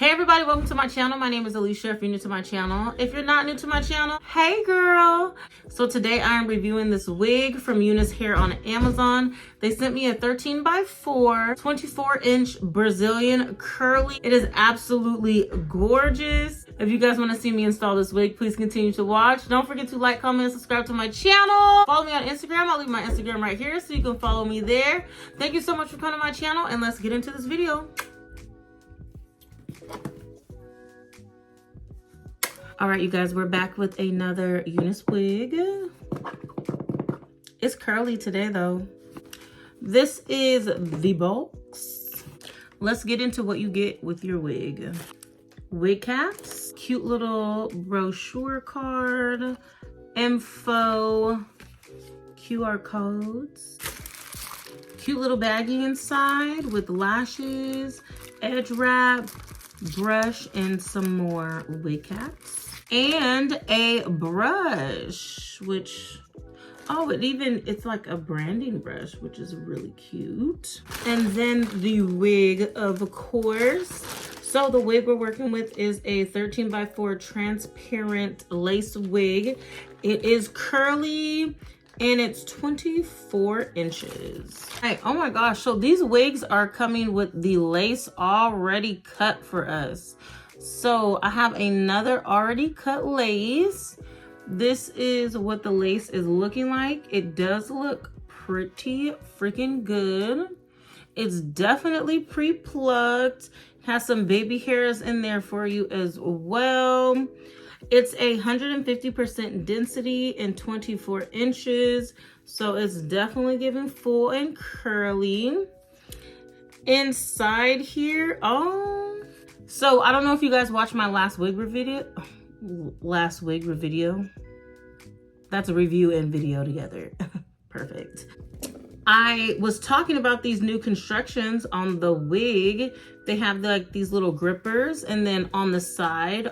Hey everybody, welcome to my channel. My name is Alishia if you're new to my channel. If you're not new to my channel, hey girl. So today I'm reviewing this wig from UNICE Hair on Amazon. They sent me a 13x4 24-inch Brazilian curly. It is absolutely gorgeous. If you guys want to see me install this wig, please continue to watch. Don't forget to like, comment, and subscribe to my channel. Follow me on Instagram. I'll leave my Instagram right here so you can follow me there. Thank you so much for coming to my channel, and let's get into this video. All right, you guys, we're back with another UNICE wig. It's curly today, though. This is the box. Let's get into what you get with your wig. Wig caps, cute little brochure card, info, QR codes, cute little baggie inside with lashes, edge wrap, brush, and some more wig caps. And a brush, which, oh, it's like a branding brush, which is really cute. And then the wig, of course. So the wig we're working with is a 13x4 transparent lace wig. It is curly and it's 24 inches. Hey, oh my gosh, so these wigs are coming with the lace already cut for us. So I have another already cut lace. This is what the lace is looking like. It does look pretty freaking good. It's definitely pre-plucked. Has some baby hairs in there for you as well. It's 150% density and 24 inches. So it's definitely giving full and curly. Inside here, so I don't know if you guys watched my last wig review. That's a review and video together. Perfect. I was talking about these new constructions on the wig. They have like these little grippers, and then on the side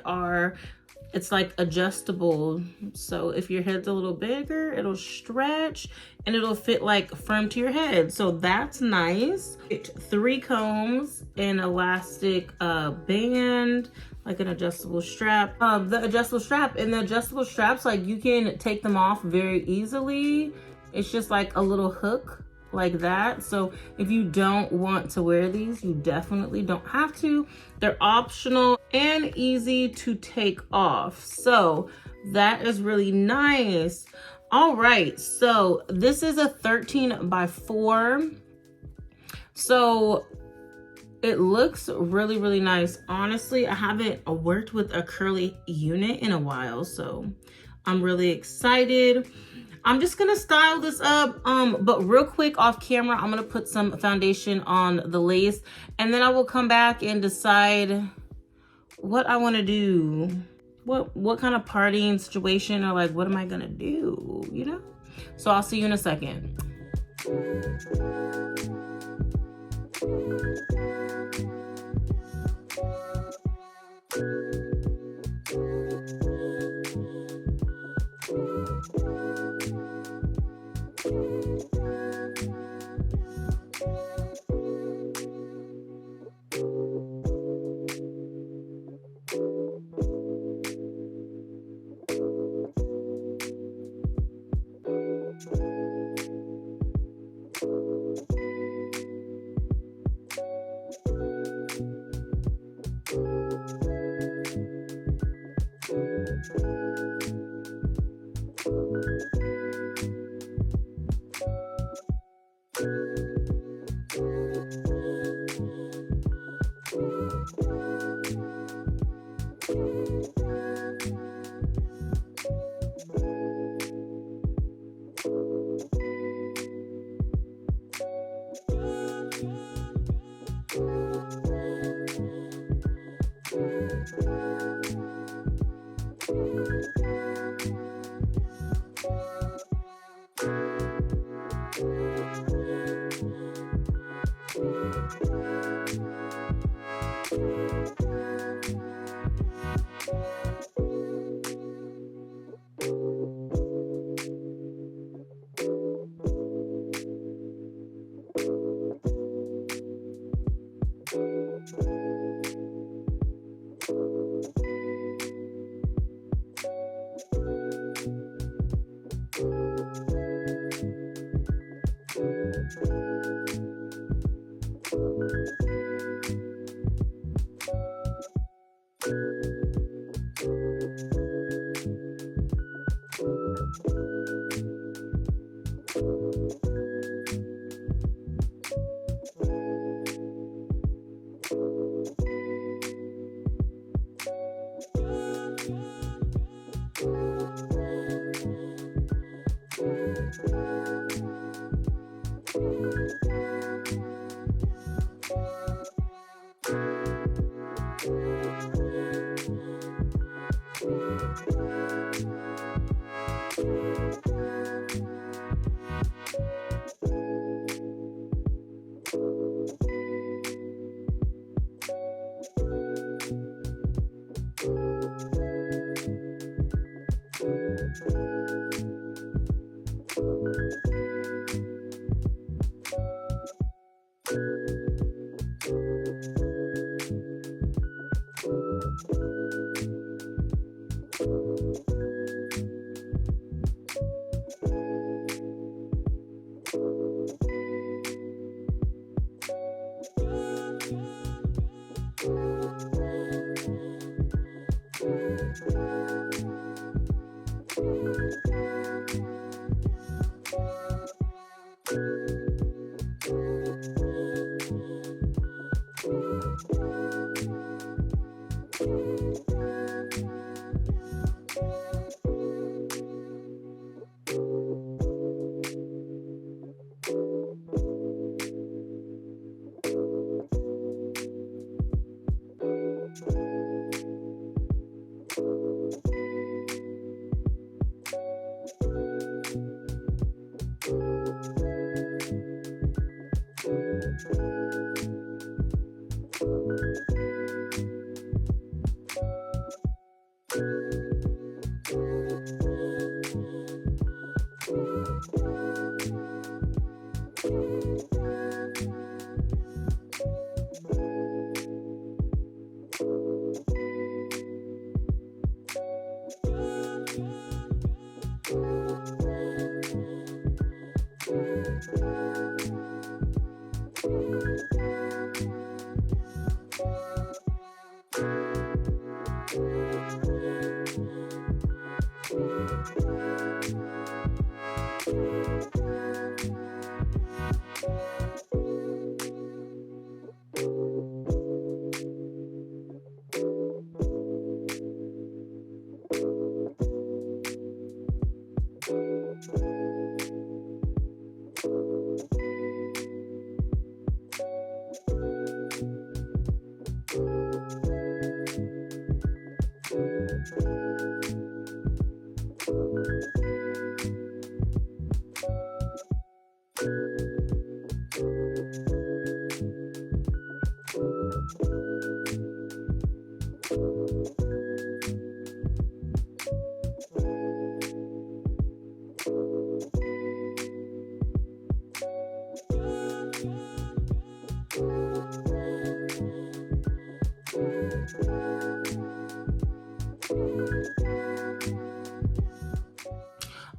it's like adjustable. So if your head's a little bigger, it'll stretch and it'll fit like firm to your head. So that's nice. 3 combs, an elastic band, like an adjustable strap. The adjustable straps, like you can take them off very easily. It's just like a little hook like that. So if you don't want to wear these, you definitely don't have to. They're optional and easy to take off. So that is really nice. All right, so this is a 13x4. So it looks really, really nice. Honestly, I haven't worked with a curly unit in a while, so I'm really excited. I'm just gonna style this up, but real quick off camera, I'm gonna put some foundation on the lace, and then I will come back and decide what I wanna do. What kind of partying situation, or like, what am I gonna do, you know? So I'll see you in a second.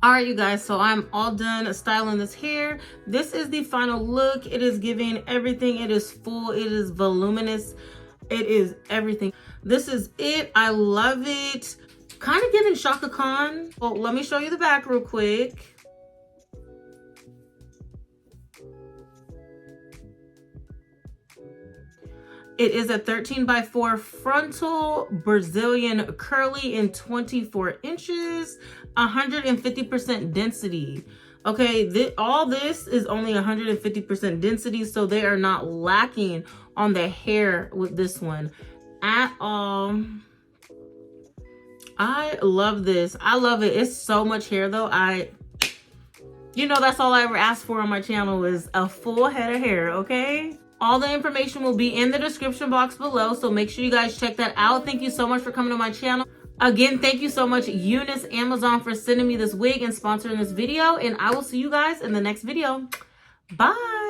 All right, you guys, so I'm all done styling this hair. This is the final look. It is giving everything. It is full. It is voluminous. It is everything. This is it. I love it. Kind of giving Shaka Khan. Well, let me show you the back real quick. It is a 13x4 Frontal Brazilian curly in 24 inches, 150% density. Okay, all this is only 150% density, so they are not lacking on the hair with this one at all. I love this. I love it. It's so much hair though. You know, that's all I ever asked for on my channel is a full head of hair, okay? All the information will be in the description box below, so make sure you guys check that out. Thank you so much for coming to my channel. Again, thank you so much, Eunice Amazon, for sending me this wig and sponsoring this video, and I will see you guys in the next video. Bye.